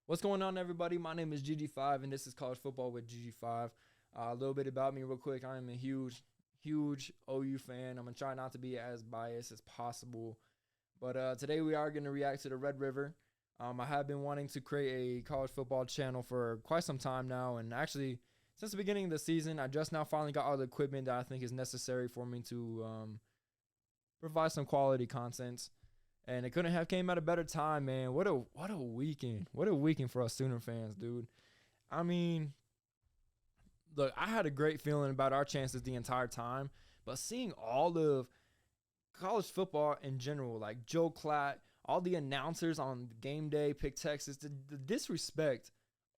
What's going on, everybody? My name is GG5, and this is College Football with GG5. A little bit about me, real quick. I am a huge OU fan. I'm going to try not to be as biased as possible. But today we are going to react to the Red River. I have been wanting to create a college football channel for quite some time now, and actually, since the beginning of the season, I just now finally got all the equipment that I think is necessary for me to provide some quality content. And it couldn't have came at a better time, man. What a weekend. What a weekend for us Sooner fans, dude. I mean, look, I had a great feeling about our chances the entire time, but seeing all of college football in general, like Joe Klatt, all the announcers on game day pick Texas, the disrespect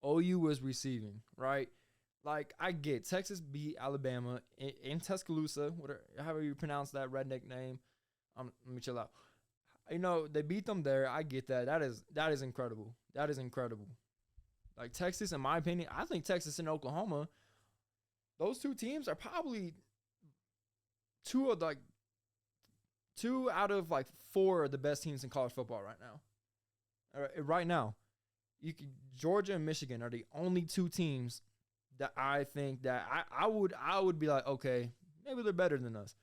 OU was receiving, right? Like, I get Texas beat Alabama in Tuscaloosa, whatever, however you pronounce that redneck name. Let me chill out. They beat them there. I get that. That is incredible. That is incredible. Like, Texas, in my opinion, I think Texas and Oklahoma, those two teams are probably two out of four of the best teams in college football right now. Right now, Georgia and Michigan are the only two teams that I think that I would be like, okay, maybe they're better than us.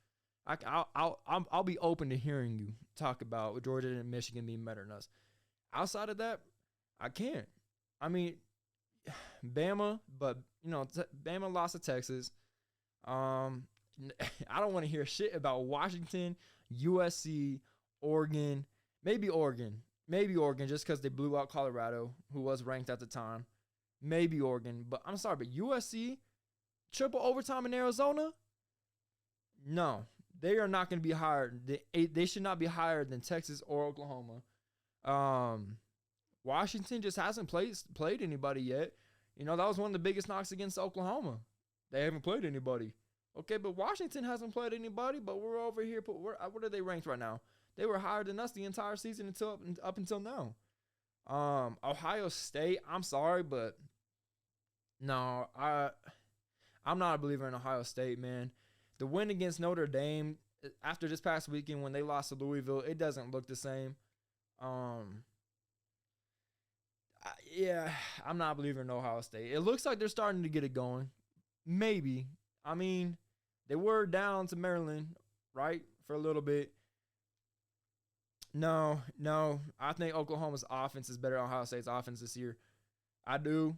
I'll be open to hearing you talk about Georgia and Michigan being better than us. Outside of that, I can't. I mean, Bama, but Bama lost to Texas. I don't want to hear shit about Washington, USC, Oregon, maybe Oregon, just because they blew out Colorado, who was ranked at the time. Maybe Oregon, but I'm sorry, but USC, triple overtime in Arizona, no. They are not going to be higher. They should not be higher than Texas or Oklahoma. Washington just hasn't played anybody yet. That was one of the biggest knocks against Oklahoma. They haven't played anybody. Okay, but Washington hasn't played anybody, but we're over here. What are they ranked right now? They were higher than us the entire season up until now. Ohio State, I'm sorry, but no, I'm not a believer in Ohio State, man. The win against Notre Dame after this past weekend when they lost to Louisville, it doesn't look the same. I'm not a believer in Ohio State. It looks like they're starting to get it going. Maybe. I mean, they were down to Maryland, right, for a little bit. No. I think Oklahoma's offense is better than Ohio State's offense this year. I do.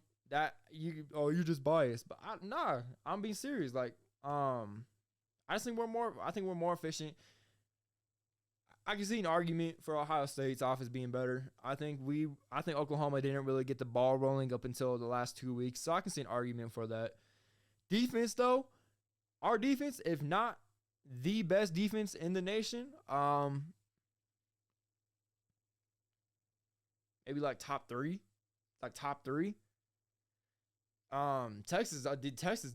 You're just biased. But I'm being serious. I think we're more efficient. I can see an argument for Ohio State's offense being better. I think Oklahoma didn't really get the ball rolling up until the last 2 weeks, so I can see an argument for that. Defense, though, our defense, if not the best defense in the nation, maybe top three. Texas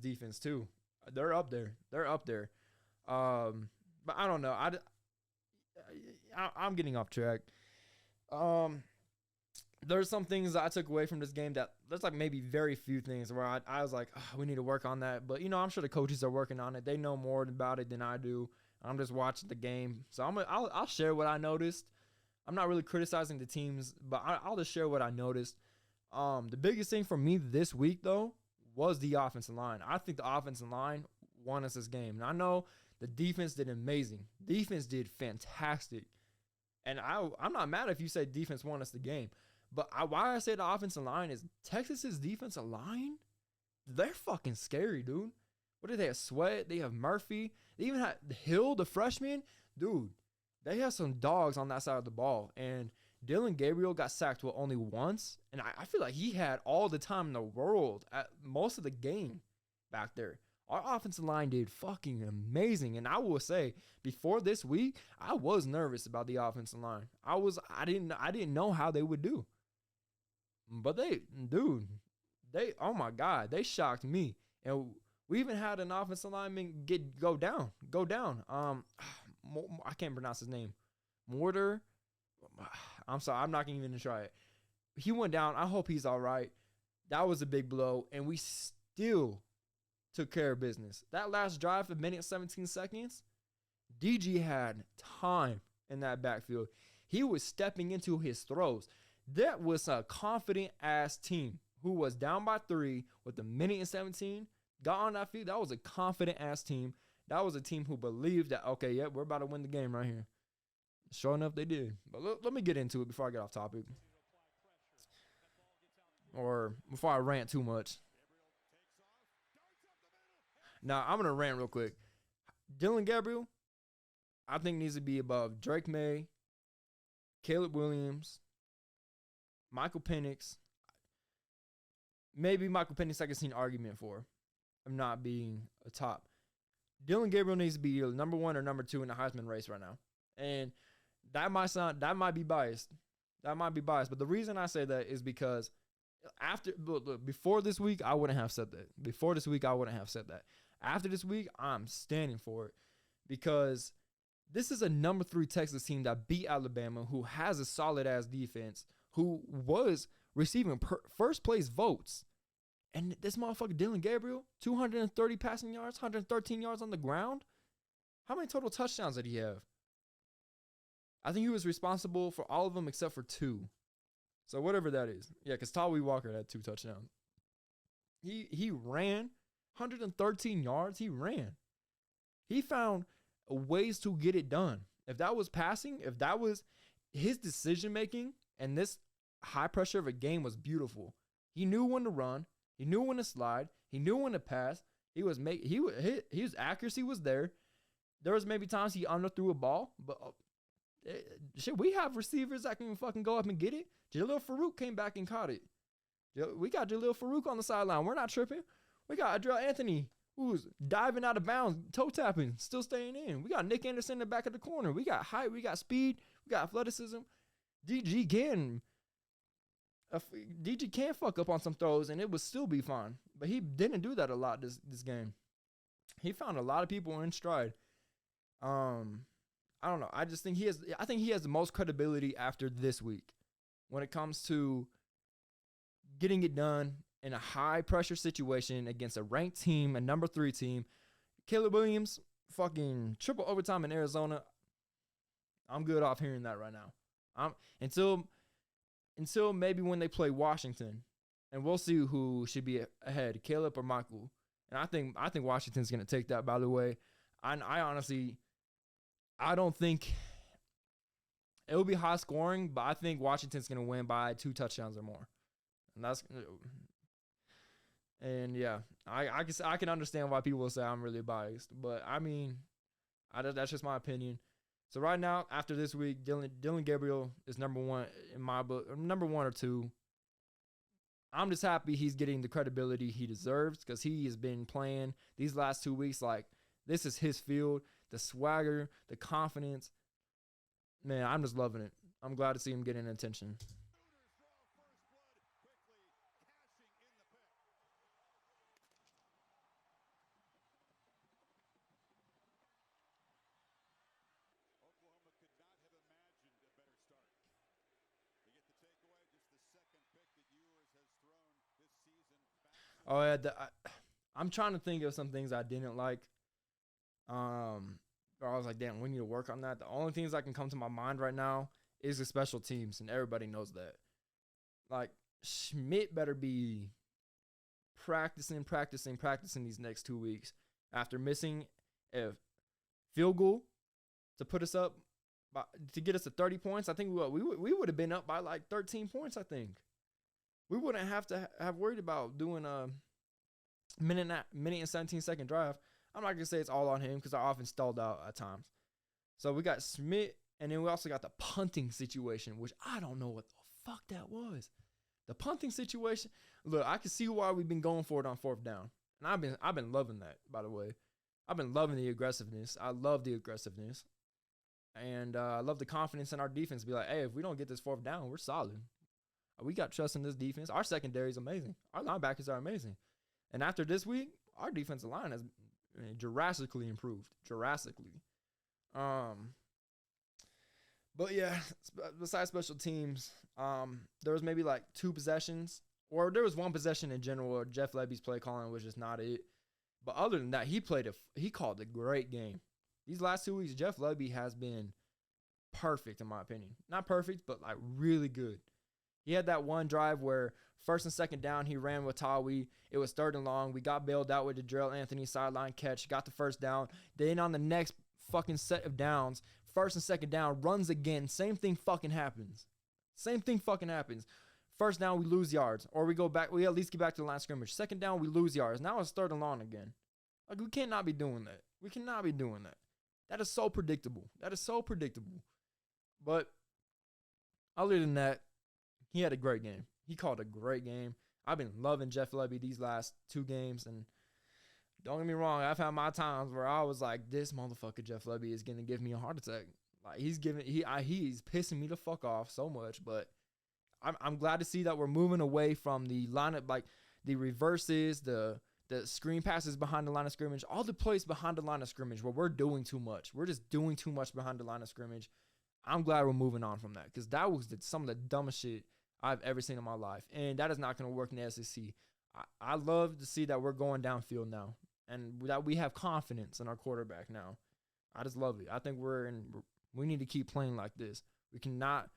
defense too. They're up there. But I don't know. I'm getting off track. There's some things that I took away from this game that there's maybe very few things where I was like, oh, we need to work on that. But I'm sure the coaches are working on it. They know more about it than I do. I'm just watching the game, so I'll share what I noticed. I'm not really criticizing the teams, but I'll just share what I noticed. The biggest thing for me this week though was the offensive line. I think the offensive line won us this game, and I know the defense did amazing. Defense did fantastic. And I'm not mad if you say defense won us the game. But why I say the offensive line is Texas's defensive line, they're fucking scary, dude. What do they have? Sweat. They have Murphy. They even had Hill, the freshman. Dude, they have some dogs on that side of the ball. And Dylan Gabriel got sacked only once. And I feel like he had all the time in the world at most of the game back there. Our offensive line did fucking amazing. And I will say, before this week, I was nervous about the offensive line. I didn't know how they would do. But oh my God, they shocked me. And we even had an offensive lineman go down. I can't pronounce his name. Mortar. I'm sorry, I'm not even going to try it. He went down. I hope he's all right. That was a big blow. And we still took care of business. That last drive, a minute 17 seconds, DG had time in that backfield. He was stepping into his throws. That was a confident ass team who was down by 3 with a minute and 17, got on that field. That was a confident ass team. That was a team who believed that, okay, yeah, we're about to win the game right here. Sure enough, they did. But let me get into it before I get off topic. Or before I rant too much. Now, I'm going to rant real quick. Dylan Gabriel, I think needs to be above Drake May, Caleb Williams, Michael Penix. Maybe Michael Penix I can see an argument for of not being a top. Dylan Gabriel needs to be either number 1 or number 2 in the Heisman race right now. And that might be biased. That might be biased. But the reason I say that is because before this week, I wouldn't have said that. Before this week, I wouldn't have said that. After this week, I'm standing for it because this is a number 3 Texas team that beat Alabama, who has a solid ass defense, who was receiving first place votes. And this motherfucker Dylan Gabriel, 230 passing yards, 113 yards on the ground. How many total touchdowns did he have? I think he was responsible for all of them except for 2. So whatever that is. Yeah, because Tawee Walker had 2 touchdowns. He ran 113 yards. He ran. He found ways to get it done. If that was passing, if that was his decision making, and this high pressure of a game was beautiful. He knew when to run. He knew when to slide. He knew when to pass. His accuracy was there. There was maybe times he underthrew a ball, but shit, we have receivers that can fucking go up and get it. Jaleel Farouk came back and caught it. We got Jaleel Farouk on the sideline. We're not tripping. We got Adriel Anthony, who's diving out of bounds, toe tapping, still staying in. We got Nick Anderson in the back of the corner. We got height. We got speed. We got athleticism. DG can fuck up on some throws and it would still be fine. But he didn't do that a lot this game. He found a lot of people in stride. I don't know. I think he has the most credibility after this week when it comes to getting it done in a high pressure situation against a ranked team, a number 3 team. Caleb Williams, fucking triple overtime in Arizona. I'm good off hearing that right now. Until maybe when they play Washington, and we'll see who should be ahead, Caleb or Michael. And I think Washington's going to take that. By the way, I honestly, I don't think it will be high scoring, but I think Washington's going to win by 2 touchdowns or more. And yeah, I can understand why people will say I'm really biased, but I mean, that's just my opinion. So right now, after this week, Dylan Gabriel is number 1 in my book, number 1 or 2. I'm just happy he's getting the credibility he deserves because he has been playing these last 2 weeks like this is his field. The swagger, the confidence. Man, I'm just loving it. I'm glad to see him getting attention. Oh yeah, I'm trying to think of some things I didn't like. Or I was like, damn, we need to work on that. The only things that can come to my mind right now is the special teams, and everybody knows that. Like, Schmidt better be practicing these next 2 weeks after missing a field goal to put us up, to get us to 30 points. I think we would have been up by like 13 points, I think. We wouldn't have to have worried about doing a minute and 17-second drive. I'm not going to say it's all on him because our offense stalled out at times. So we got Schmidt, and then we also got the punting situation, which I don't know what the fuck that was. The punting situation. Look, I can see why we've been going for it on 4th down. And I've been loving that, by the way. I've been loving the aggressiveness. I love the aggressiveness. And I love the confidence in our defense. Be like, hey, if we don't get this 4th down, we're solid. We got trust in this defense. Our secondary is amazing. Our linebackers are amazing. And after this week, our defensive line has drastically improved. Drastically. But yeah, besides special teams, there was maybe like 2 possessions, or there was 1 possession in general where Jeff Lebby's play calling was just not it. But other than that, he called a great game. These last 2 weeks, Jeff Lebby has been perfect in my opinion. Not perfect, but like really good. He had that one drive where first and second down, he ran with Tawi. It was third and long. We got bailed out with the Darrell Anthony sideline catch, got the first down. Then on the next fucking set of downs, first and second down, runs again. Same thing fucking happens. Same thing fucking happens. First down, we lose yards. Or we go back, we at least get back to the line of scrimmage. Second down, we lose yards. Now it's third and long again. Like, we cannot be doing that. We cannot be doing that. That is so predictable. That is so predictable. But other than that, he had a great game. He called a great game. I've been loving Jeff Lebby these last 2 games. And don't get me wrong, I've had my times where I was like, this motherfucker Jeff Lebby is going to give me a heart attack. Like, he's pissing me the fuck off so much. But I'm glad to see that we're moving away from the lineup, like the reverses, the screen passes behind the line of scrimmage, all the plays behind the line of scrimmage where we're doing too much. We're just doing too much behind the line of scrimmage. I'm glad we're moving on from that because that was some of the dumbest shit I've ever seen in my life. And that is not going to work in the SEC. I love to see that we're going downfield now and that we have confidence in our quarterback now. I just love it. I think we need to keep playing like this. We cannot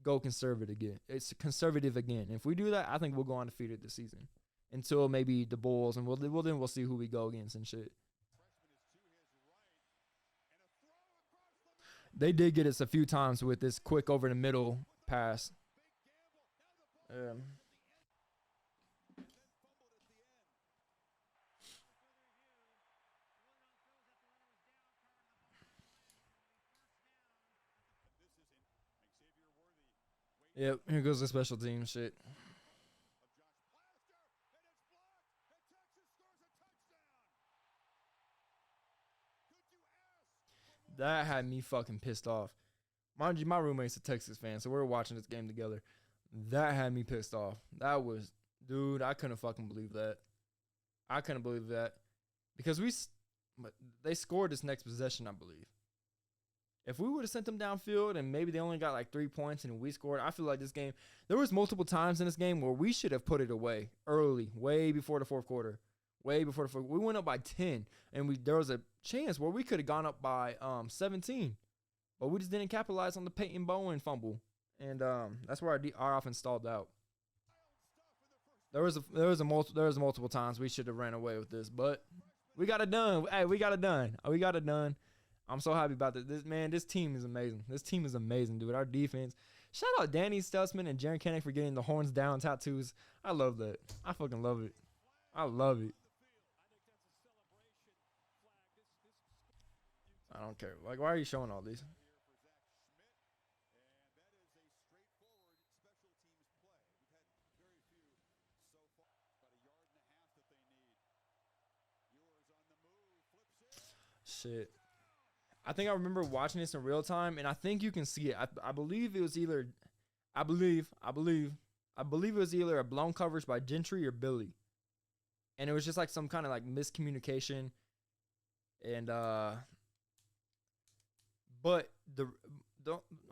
go conservative again. It's conservative again. If we do that, I think we'll go undefeated this season until maybe the Bulls, and we'll see who we go against and shit. They did get us a few times with this quick over the middle pass. Yep, here goes the special team shit. That had me fucking pissed off. Mind you, my roommate's a Texas fan, so we were watching this game together. That had me pissed off. That was, dude, I couldn't fucking believe that. I couldn't believe that. Because they scored this next possession, I believe. If we would have sent them downfield and maybe they only got like 3 points and we scored, I feel like this game, there was multiple times in this game where we should have put it away early, way before the fourth quarter. We went up by 10, and there was a chance where we could have gone up by 17, but we just didn't capitalize on the Peyton Bowen fumble, and that's where our offense stalled out. There was multiple times we should have ran away with this, but we got it done. Hey, we got it done. I'm so happy about this. This team is amazing. This team is amazing, dude. Our defense. Shout out Danny Stutzman and Jaron Kennick for getting the horns down tattoos. I love that. I fucking love it. I love it. I don't care. Like, why are you showing all these? Shit. I think I remember watching this in real time, and I think you can see it. I believe it was either, I believe it was either a blown coverage by Gentry or Billy, and it was just like some kind of like miscommunication, and but the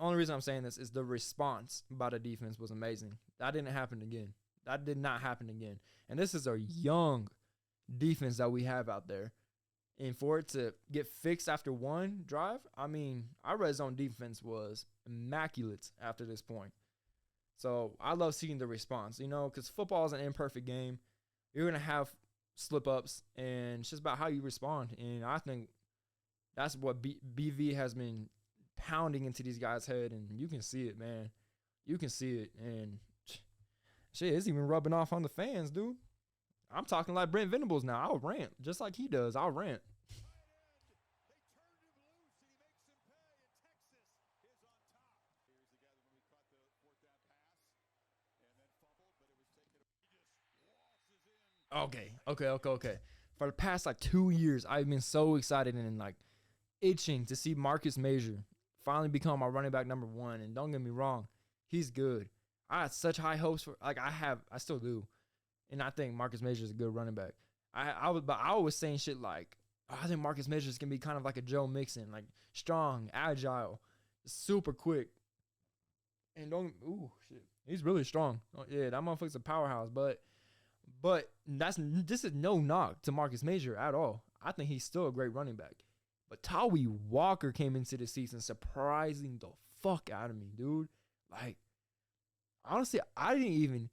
only reason I'm saying this is the response by the defense was amazing. That didn't happen again. That did not happen again. And this is a young defense that we have out there. And for it to get fixed after one drive, I mean, our red zone defense was immaculate after this point. So I love seeing the response, because football is an imperfect game. You're going to have slip-ups, and it's just about how you respond. And I think that's what BV has been pounding into these guys' head, and you can see it, man. You can see it, and shit, it's even rubbing off on the fans, dude. I'm talking like Brent Venables now. I'll rant just like he does. I'll rant. Okay. For the past like 2 years, I've been so excited and like itching to see Marcus Major finally become our running back number 1. And don't get me wrong, he's good. I had such high hopes for I still do. And I think Marcus Major is a good running back. I was saying shit like, I think Marcus Major is gonna be kind of like a Joe Mixon, like strong, agile, super quick. And shit, he's really strong. Oh, yeah, that motherfucker's a powerhouse. But this is no knock to Marcus Major at all. I think he's still a great running back. But Tawi Walker came into the season surprising the fuck out of me, dude. Like, Honestly, I didn't even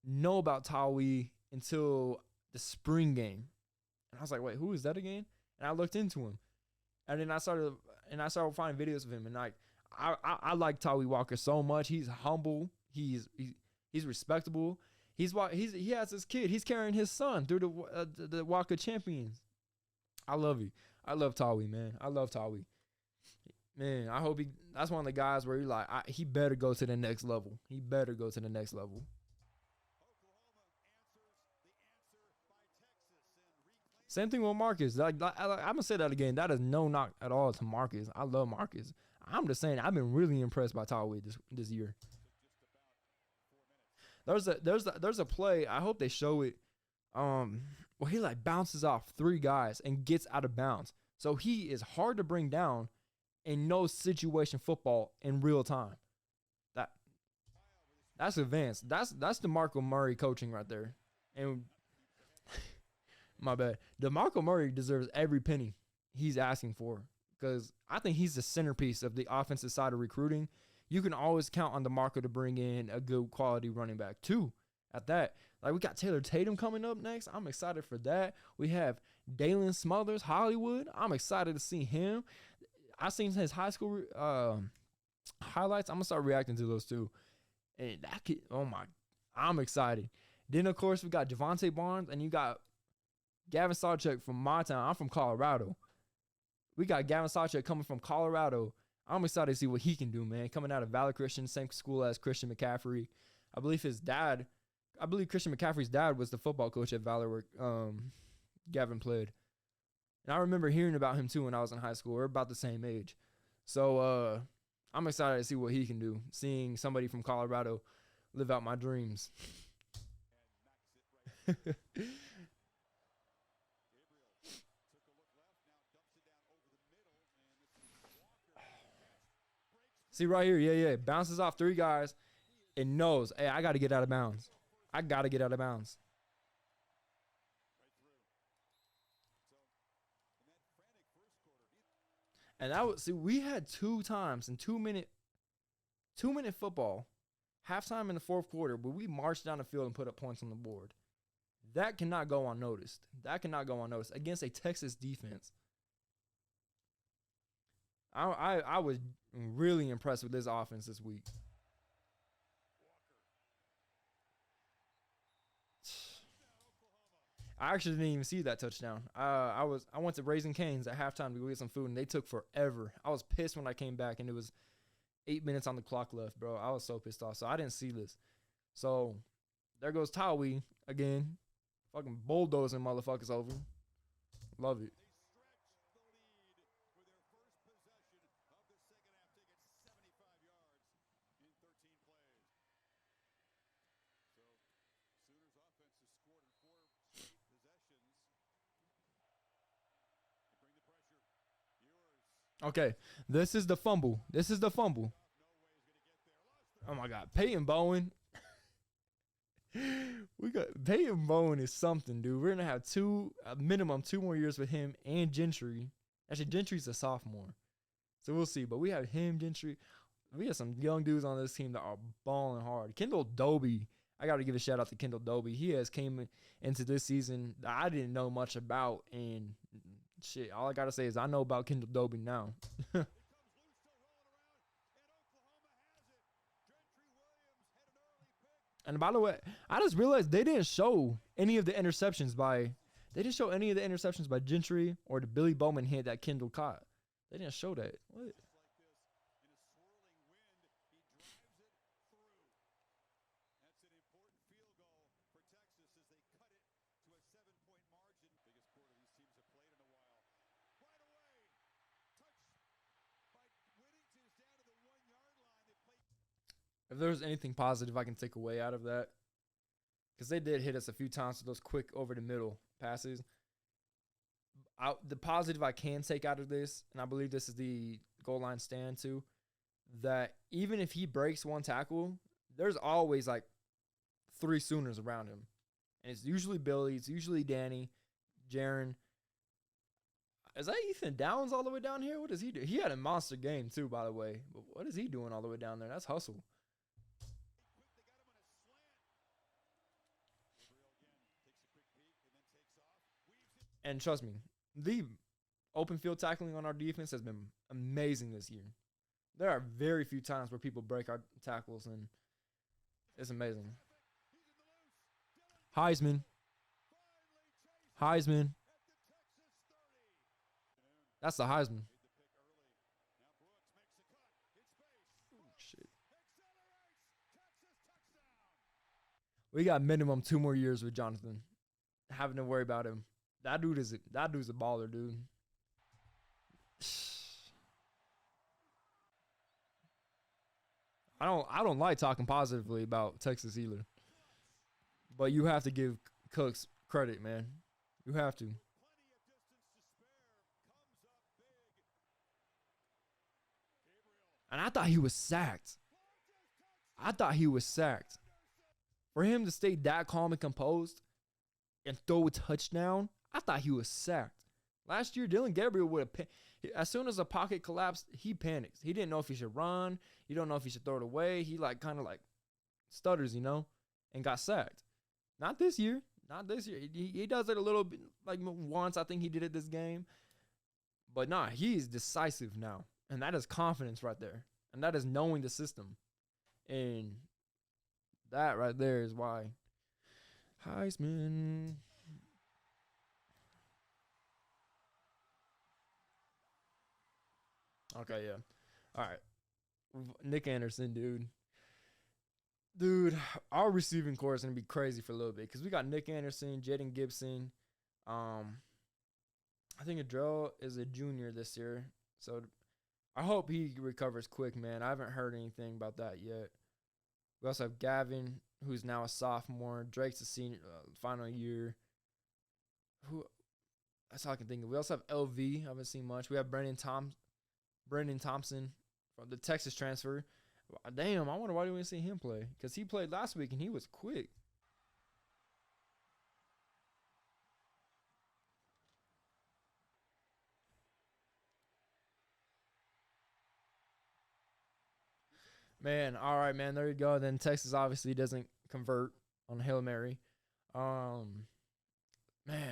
know about Tawi until the spring game, and I was like, wait, who is that again? And I looked into him, and then I started finding videos of him, and like I like Tawi Walker so much. He's humble. He's respectable. He has his kid. He's carrying his son through the Walker Champions. I love you. I love Tawi, man. I love Tawi. Man, I hope he. That's one of the guys where he better go to the next level. He better go to the next level. Same thing with Marcus. I'm gonna say that again. That is no knock at all to Marcus. I love Marcus. I'm just saying I've been really impressed by Tawi this year. There's a play. I hope they show it. Where he like bounces off three guys and gets out of bounds. So he is hard to bring down and knows situation football in real time. That that's advanced. That's DeMarco Murray coaching right there. And my bad. DeMarco Murray deserves every penny he's asking for because I think he's the centerpiece of the offensive side of recruiting. You can always count on DeMarco to bring in a good quality running back too. At that, like we got Taylor Tatum coming up next. I'm excited for that. We have Dalen Smothers, Hollywood. I'm excited to see him. I seen his high school highlights. I'm gonna start reacting to those too. And that could, oh my, I'm excited. Then of course we got Javante Barnes and you got Gavin Sawchuk from my town. I'm from Colorado. We got Gavin Sawchuk coming from Colorado. I'm excited to see what he can do, man. Coming out of Valley Christian, same school as Christian McCaffrey. I believe Christian McCaffrey's dad was the football coach at Valor where Gavin played. And I remember hearing about him too when I was in high school. We're about the same age. So I'm excited to see what he can do. Seeing somebody from Colorado live out my dreams. See right here, yeah. Bounces off three guys and knows, hey, I got to get out of bounds. I got to get out of bounds. And that was, see, we had two times in 2 minute football, halftime in the fourth quarter, where we marched down the field and put up points on the board. That cannot go unnoticed. That cannot go unnoticed against a Texas defense. I was really impressed with this offense this week. I actually didn't even see that touchdown. I went to Raising Cane's at halftime to go get some food, and they took forever. I was pissed when I came back, and it was 8 minutes on the clock left, bro. I was so pissed off. So I didn't see this. So there goes Tawi again, fucking bulldozing motherfuckers over. Love it. Okay, this is the fumble. This is the fumble. Oh my God, Peyton Bowen. We got Peyton Bowen is something, dude. We're gonna have a minimum 2 more years with him and Gentry. Actually, Gentry's a sophomore, so we'll see. But we have him, Gentry. We have some young dudes on this team that are balling hard. Kendall Doby. I got to give a shout out to Kendall Doby. He has came into this season that I didn't know much about, and shit, all I gotta say is I know about Kendall Doby now. And by the way, I just realized they didn't show any of the interceptions by Gentry or the Billy Bowman hit that Kendall caught. They didn't show that. What? If there's anything positive I can take away out of that, because they did hit us a few times with those quick over the middle passes. The positive I can take out of this, and I believe this is the goal line stand too, that even if he breaks one tackle, there's always like three Sooners around him. And it's usually Billy, it's usually Danny, Jaron. Is that Ethan Downs all the way down here? What does he do? He had a monster game too, by the way. But what is he doing all the way down there? That's hustle. And trust me, the open field tackling on our defense has been amazing this year. There are very few times where people break our tackles, and it's amazing. Heisman. Heisman. That's the Heisman. Shit. We got minimum 2 more years with Jonathan. Having to worry about him. That dude's a baller, dude. I don't like talking positively about Texas either. But you have to give Cooks credit, man. You have to. And I thought he was sacked. I thought he was sacked. For him to stay that calm and composed and throw a touchdown, I thought he was sacked. Last year, Dylan Gabriel would have, as soon as the pocket collapsed, he panics. He didn't know if he should run. He don't know if he should throw it away. He kind of stutters, and got sacked. Not this year. Not this year. He does it a little bit, once. I think he did it this game. But nah, he's decisive now. And that is confidence right there. And that is knowing the system. And that right there is why Heisman. Okay, yeah. All right. Nick Anderson, dude. Dude, our receiving core is going to be crazy for a little bit because we got Nick Anderson, Jaden Gibson. I think Adrell is a junior this year. So I hope he recovers quick, man. I haven't heard anything about that yet. We also have Gavin, who's now a sophomore. Drake's a senior, final year. That's all I can think of. We also have LV. I haven't seen much. We have Brendan Thompson from the Texas transfer. Damn, I wonder why we didn't see him play. Because he played last week, and he was quick. Man, all right, man. There you go. Then Texas obviously doesn't convert on Hail Mary. Man,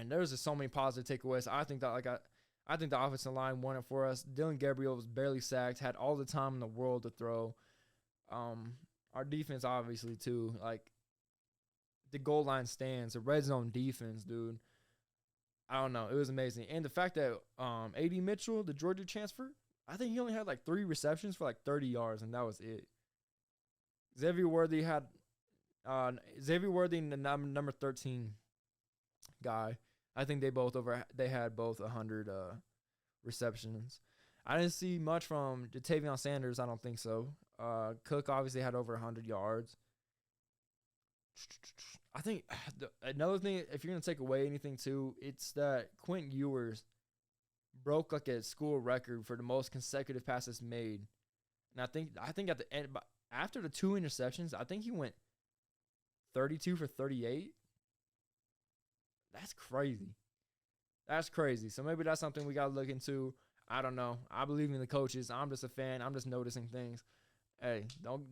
there's just so many positive takeaways. I think the offensive line won it for us. Dylan Gabriel was barely sacked, had all the time in the world to throw. Our defense obviously too, the goal line stands, the red zone defense, dude. I don't know, it was amazing. And the fact that A.D. Mitchell, the Georgia transfer, I think he only had 3 receptions for 30 yards, and that was it. Xavier Worthy had the number 13 guy. I think they had both 100 receptions. I didn't see much from Jatavion Sanders. I don't think so. Cook obviously had over 100 yards. I think another thing, if you're going to take away anything too, it's that Quint Ewers broke a school record for the most consecutive passes made. And I think at the end, after the 2 interceptions, I think he went 32 for 38. That's crazy. That's crazy. So maybe that's something we got to look into. I don't know. I believe in the coaches. I'm just a fan. I'm just noticing things. Hey, don't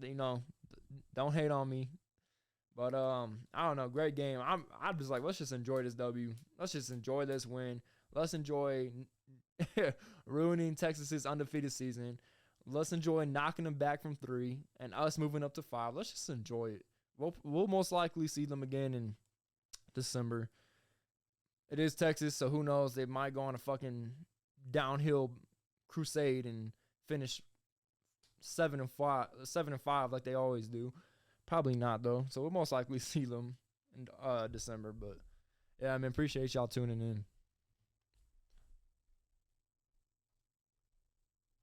hate on me. But I don't know. Great game. I'm just let's just enjoy this W. Let's just enjoy this win. Let's enjoy ruining Texas's undefeated season. Let's enjoy knocking them back from 3 and us moving up to 5. Let's just enjoy it. We'll most likely see them again in December. It is Texas, so who knows? They might go on a fucking downhill crusade and finish 7-5 like they always do. Probably not though. So we'll most likely see them in December. But yeah, I appreciate y'all tuning in.